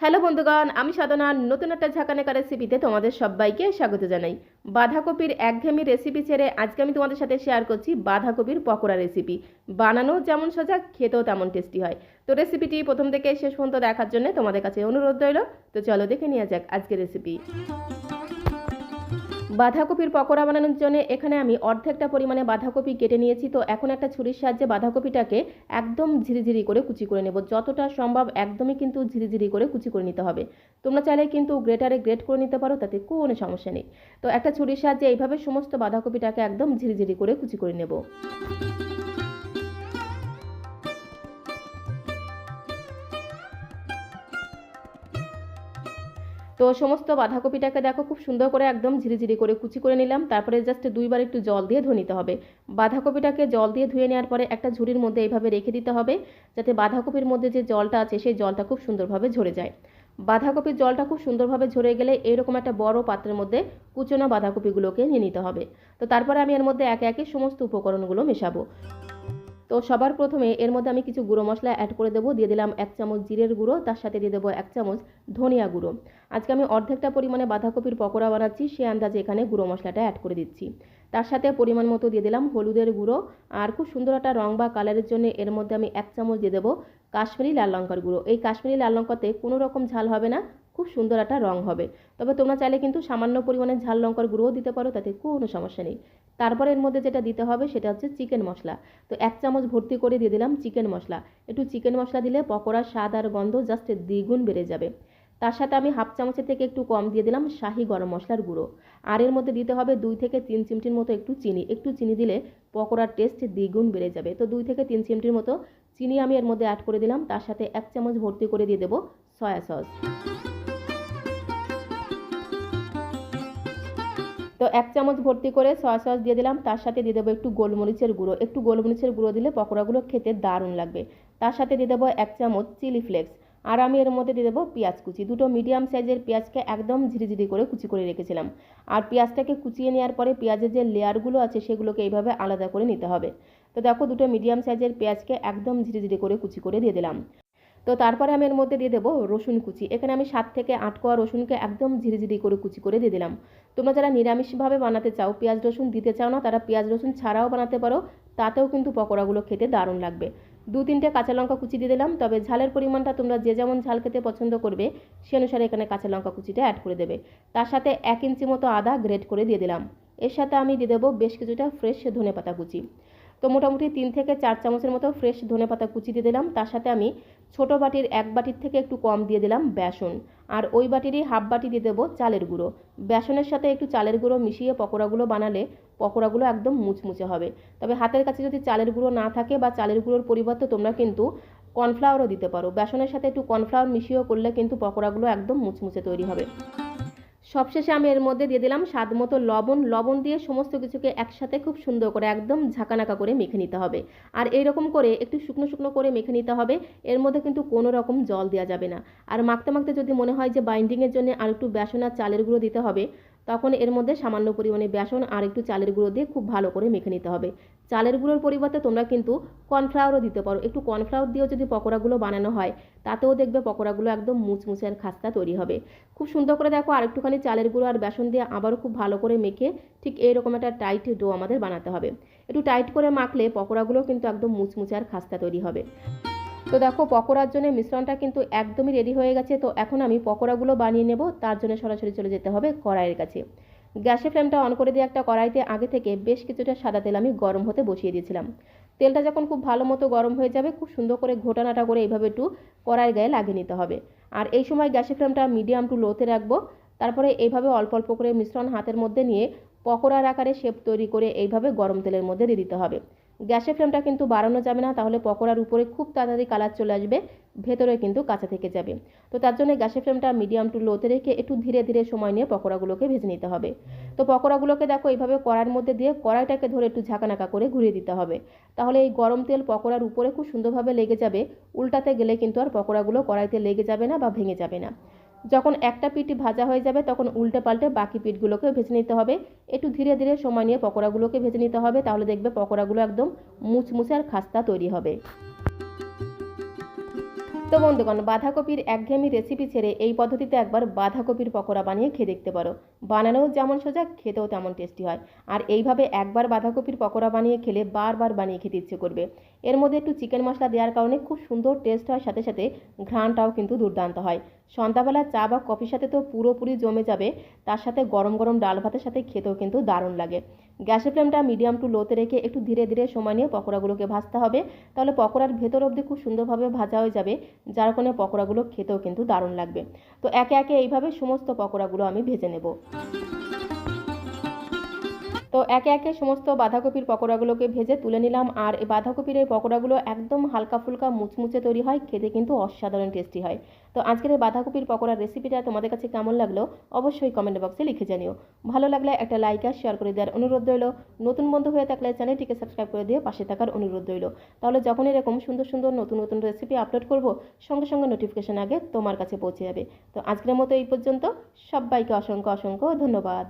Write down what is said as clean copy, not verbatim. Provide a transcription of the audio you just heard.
Hello বন্ধুগণ, আমি সাধনা নতুন একটা ঝাঁকানাকা রেসিপিতে তোমাদের সবাইকে স্বাগত জানাই। বাঁধাকপির একঘেয়েমি রেসিপি ছেড়ে আজকে আমি তোমাদের সাথে শেয়ার করছি বাঁধাকপির পকোড়া রেসিপি। বানানো যেমন সোজা, খেতেও তেমন টেস্টি হয়। তো রেসিপিটি প্রথম থেকে শেষ পর্যন্ত দেখার জন্য তোমাদের কাছে অনুরোধ রইল। তো চলো দেখে নেওয়া যাক আজকের রেসিপি। বাঁধাকপির পকোড়া বানানোর জন্য এখানে আমি অর্ধেকটা পরিমাণে বাঁধাকপি কেটে নিয়েছি। তো এখন একটা ছুরির সাহায্যে বাঁধাকপিটাকে একদম ঝিরিঝিরি করে কুচি করে নেব। যতটা সম্ভব একদমই কিন্তু ঝিরিঝিরি করে কুচি করে নিতে হবে। তোমরা চাইলে কিন্তু গ্রেটারে গ্রেট করে নিতে পারো, তাতে কোনো সমস্যা নেই। তো একটা ছুরির সাহায্যে এইভাবে সমস্ত বাঁধাকপিটাকে একদম ঝিরিঝিরি করে কুচি করে নেব। তো সমস্ত বাঁধাকপিটাকে দেখো খুব সুন্দর করে একদম ঝিরিঝিরি করে কুচি করে নিলাম। তারপরে জাস্ট দুইবার একটু জল দিয়ে ধুয়ে নিতে হবে। বাঁধাকপিটাকে জল দিয়ে ধুয়ে নেওয়ার পরে একটা ঝুড়ির মধ্যে এইভাবে রেখে দিতে হবে, যাতে বাঁধাকপির মধ্যে যে জলটা আছে সেই জলটা খুব সুন্দরভাবে ঝরে যায়। বাঁধাকপির জলটা খুব সুন্দরভাবে ঝরে গেলে এইরকম একটা বড় পাত্রের মধ্যে কুচনো বাঁধাকপিগুলোকে নিয়ে নিতে হবে। তো তারপরে আমি এর মধ্যে একে একে সমস্ত উপকরণগুলো মেশাবো। তো সবার প্রথমে এর মধ্যে আমি কিছু গুঁড়ো মশলা অ্যাড করে দেবো। দিয়ে দিলাম 1 চামচ জিরের গুঁড়ো, তার সাথে দিয়ে দেবো 1 চামচ ধনিয়া গুঁড়ো। আজকে আমি অর্ধেকটা পরিমাণে বাঁধাকপির পকোড়া বানাচ্ছি, সে আন্দাজে এখানে গুঁড়ো মশলাটা অ্যাড করে দিচ্ছি। তার সাথে পরিমাণ মতো দিয়ে দিলাম হলুদের গুঁড়ো। আর খুব সুন্দর একটা রং বা কালারের জন্য এর মধ্যে আমি 1 চামচ দিয়ে দেবো কাশ্মীরি লাল লঙ্কার গুঁড়ো। এই কাশ্মীরি লাল লঙ্কাতে কোনো রকম ঝাল হবে না, খুব সুন্দর একটা রং হবে। তবে তোমরা চাইলে কিন্তু সামান্য পরিমাণে ঝাল লঙ্কার গুঁড়োও দিতে পারো, তাতে কোনো সমস্যা নেই। তারপরে এর মধ্যে যেটা দিতে হবে সেটা হচ্ছে চিকেন মশলা। তো 1 চামচ ভর্তি করে দিয়ে দিলাম চিকেন মশলা। একটু চিকেন মশলা দিলে পকোড়ার স্বাদ আর গন্ধ জাস্ট দ্বিগুণ বেড়ে যাবে। তার সাথে আমি হাফ চামচের থেকে একটু কম দিয়ে দিলাম শাহি গরম মশলার গুঁড়ো। আর এর মধ্যে দিতে হবে 2 থেকে 3 চিমটির মতো একটু চিনি। একটু চিনি দিলে পকোড়ার টেস্ট দ্বিগুণ বেড়ে যাবে। তো 2 থেকে 3 চিমটির মতো চিনি আমি এর মধ্যে অ্যাড করে দিলাম। তার সাথে 1 চামচ ভর্তি করে দিয়ে দেবো সয়া সস। তো 1 চামচ ভর্তি করে সয়া সস দিয়ে দিলাম। তার সাথে দিয়ে দেবো একটু গোলমরিচের গুঁড়ো। একটু গোলমরিচের গুঁড়ো দিলে পকোড়াগুলো খেতে দারুণ লাগবে। তার সাথে দিয়ে দেবো 1 চামচ চিলি ফ্লেক্স। আর আমি এর মধ্যে দিয়ে দেবো পেঁয়াজ কুচি। দুটো মিডিয়াম সাইজের পেঁয়াজকে একদম ঝিরিঝিরি করে কুচি করে রেখেছিলাম। আর পেঁয়াজটাকে কুচিয়ে নেওয়ার পরে পেঁয়াজের যে লেয়ারগুলো আছে সেগুলোকে এইভাবে আলাদা করে নিতে হবে। তো দেখো দুটো মিডিয়াম সাইজের পেঁয়াজকে একদম ঝিরিঝিরি করে কুচি করে দিয়ে দিলাম। তো তারপরে আমি এর মধ্যে দিয়ে দেবো রসুন কুচি। এখানে আমি 7 থেকে 8 কোয়া রসুনকে একদম ঝিরিঝিরি করে কুচি করে দিয়ে দিলাম। তোমরা যারা নিরামিষভাবে বানাতে চাও, পেঁয়াজ রসুন দিতে চাও না, তারা পেঁয়াজ রসুন ছাড়াও বানাতে পারো, তাতেও কিন্তু পকোড়াগুলো খেতে দারুণ লাগবে। 2-3টে কাঁচা লঙ্কা কুচি দিয়ে দিলাম। তবে ঝালের পরিমাণটা তোমরা যে যেমন ঝাল খেতে পছন্দ করবে সে অনুসারে এখানে কাঁচা লঙ্কা কুচিটা অ্যাড করে দেবে। তার সাথে 1 ইঞ্চি মতো আদা গ্রেট করে দিয়ে দিলাম। এর সাথে আমি দিয়ে দেবো বেশ কিছুটা ফ্রেশ ধনেপাতা কুচি। তো মোটামুটি 3 থেকে 4 চামচের মতো ফ্রেশ ধনেপাতা কুচি দিয়ে দিলাম। তার সাথে আমি ছোটো বাটির 1 বাটির থেকে একটু কম দিয়ে দিলাম বেসন। আর ওই বাটিরই হাফ বাটি দিয়ে দেবো চালের গুঁড়ো। বেসনের সাথে একটু চালের গুঁড়ো মিশিয়ে পকোড়াগুলো বানালে পকোড়াগুলো একদম মুচমুচে হবে। তবে হাতের কাছে যদি চালের গুঁড়ো না থাকে বা চালের গুঁড়োর পরিবর্তে তোমরা কিন্তু কর্নফ্লাওয়ারও দিতে পারো। বেসনের সাথে একটু কর্নফ্লাওয়ার মিশিয়েও করলে কিন্তু পকোড়াগুলো একদম মুচমুচে তৈরি হবে। সবশেষে আমি এর মধ্যে দিয়ে দিলাম স্বাদ মতো লবণ। লবণ দিয়ে সমস্ত কিছুকে একসাথে খুব সুন্দর করে একদম ঝাঁকানাকা করে মেখে নিতে হবে। আর এইরকম করে একটু শুকনো শুকনো করে মেখে নিতে হবে। এর মধ্যে কিন্তু কোনো রকম জল দেওয়া যাবে না। আর মাখতে মাখতে যদি মনে হয় যে বাইন্ডিংয়ের জন্য আর একটু বেসন আর চালের গুঁড়ো দিতে হবে, তখন এর মধ্যে সামান্য পরিমাণে বেসন আর একটু চালের গুঁড়ো দিয়ে খুব ভালো করে মেখে নিতে হবে। চালের গুঁড়োর পরিবর্তে তোমরা কিন্তু কর্নফ্লাওয়ারও দিতে পারো। একটু কর্নফ্লাওয়ার দিয়েও যদি পকোড়াগুলো বানানো হয়, তাতেও দেখবে পকোড়াগুলো একদম মুচমুচে আর খাস্তা তৈরি হবে। খুব সুন্দর করে দেখো আর একটুখানি চালের গুঁড়ো আর বেসন দিয়ে আবারও খুব ভালো করে মেখে ঠিক এইরকম একটা টাইট ডো আমাদের বানাতে হবে। একটু টাইট করে মাখলে পকোড়াগুলো কিন্তু একদম মুচমুচে আর খাস্তা তৈরি হবে। তো দেখো পকোড়ার জন্য মিশ্রণটা কিন্তু একদমই রেডি হয়ে গেছে। তো এখন আমি পকোড়াগুলো বানিয়ে নেব। তার জন্য সরাসরি চলে যেতে হবে কড়াইয়ের কাছে। গ্যাসের ফ্লেমটা অন করে দিয়ে একটা কড়াইতে আগে থেকে বেশ কিছুটা সাদা তেল আমি গরম হতে বসিয়ে দিয়েছিলাম। তেলটা যখন খুব ভালো মতো গরম হয়ে যাবে, খুব সুন্দর করে ঘোটানাটা করে এইভাবে একটু কড়াইয়ের গায়ে লাগিয়ে নিতে হবে। আর এই সময় গ্যাসের ফ্লেমটা মিডিয়াম টু লোতে রাখবো। তারপরে এইভাবে অল্প অল্প করে মিশ্রণ হাতের মধ্যে নিয়ে পকোড়ার আকারে শেপ তৈরি করে এইভাবে গরম তেলের মধ্যে দিয়ে দিতে হবে। গ্যাসের ফ্লেমটা কিন্তু বাড়ানো যাবে না, তাহলে পকোড়ার উপরে খুব তাড়াতাড়ি কালার চলে আসবে, ভেতরে কিন্তু কাঁচা থেকে যাবে। তো তার জন্য গ্যাসের ফ্লেমটা মিডিয়াম টু লোতে রেখে একটু ধীরে ধীরে সময় নিয়ে পকোড়াগুলোকে ভেজে নিতে হবে। তো পকোড়াগুলোকে দেখো এইভাবে কড়াইয়ের মধ্যে দিয়ে কড়াইটাকে ধরে একটু ঝাঁকানাকা করে ঘুরিয়ে দিতে হবে। তাহলে এই গরম তেল পকোড়ার উপরে খুব সুন্দরভাবে লেগে যাবে। উল্টাতে গেলে কিন্তু আর পকোড়াগুলো কড়াইতে লেগে যাবে না বা ভেঙে যাবে না। যখন একটা পিঠ ভাজা হয়ে যাবে তখন উল্টে পাল্টে বাকি পিঠগুলোকে ভেজে নিতে হবে। একটু ধীরে ধীরে সময় নিয়ে পকোড়াগুলোকে ভেজে নিতে হবে, তাহলে দেখবে পকোড়াগুলো একদম মুচমুচে আর খাস্তা তৈরি হবে। তো বন্ধুগণ, বাঁধাকপির একঘেয়েমি রেসিপি ছেড়ে এই পদ্ধতিতে একবার বাঁধাকপির পকোড়া বানিয়ে খেয়ে দেখতে পারো। বানানোও যেমন সোজা, খেতেও তেমন টেস্টি হয়। আর এইভাবে একবার বাঁধাকপির পকোড়া বানিয়ে খেলে বারবার বানিয়ে খেতে ইচ্ছে করবে। এর মধ্যে একটু চিকেন মশলা দেওয়ার কারণে খুব সুন্দর টেস্ট হয়, সাথে সাথে ঘ্রাণটাও কিন্তু দুর্দান্ত হয়। সন্ধ্যাবেলা চা বা কফির সাথে তো পুরোপুরি জমে যাবে, তার সাথে গরম গরম ডাল ভাতের সাথে খেতেও কিন্তু দারুণ লাগে। গ্যাসের ফ্লেমটা মিডিয়াম টু লোতে রেখে একটু ধীরে ধীরে সময় নিয়ে পকোড়াগুলোকে ভাজতে হবে, তাহলে পকোড়ার ভেতর অবধি খুব সুন্দরভাবে ভাজা হয়ে যাবে, যার কারণে পকোড়াগুলো খেতেও কিন্তু দারুণ লাগবে। তো একে একে এইভাবে সমস্ত পকোড়াগুলো আমি ভেজে নেব। তো একে একে সমস্ত বাঁধাকপির পকোড়াগুলোকে ভেজে তুলে নিলাম। আর এই বাঁধাকপির এই পকোড়াগুলো একদম হালকা ফুলকা মুচমুচে তৈরি হয়, খেতে কিন্তু অসাধারণ টেস্টি হয়। তো আজকের এই বাঁধাকপির পকোড়ার রেসিপিটা তোমাদের কাছে কেমন লাগলো অবশ্যই কমেন্ট বক্সে লিখে জানিও। ভালো লাগলে একটা লাইক আর শেয়ার করে দেওয়ার অনুরোধ রইল। নতুন বন্ধু হয়ে থাকলে চ্যানেলটিকে সাবস্ক্রাইব করে দিয়ে পাশে থাকার অনুরোধ রইল। তাহলে যখন এরকম সুন্দর সুন্দর নতুন নতুন রেসিপি আপলোড করব, সঙ্গে সঙ্গে নোটিফিকেশন আগে তোমার কাছে পৌঁছে যাবে। তো আজকের মতো এই পর্যন্ত। সবাইকে অসংখ্য অসংখ্য ধন্যবাদ।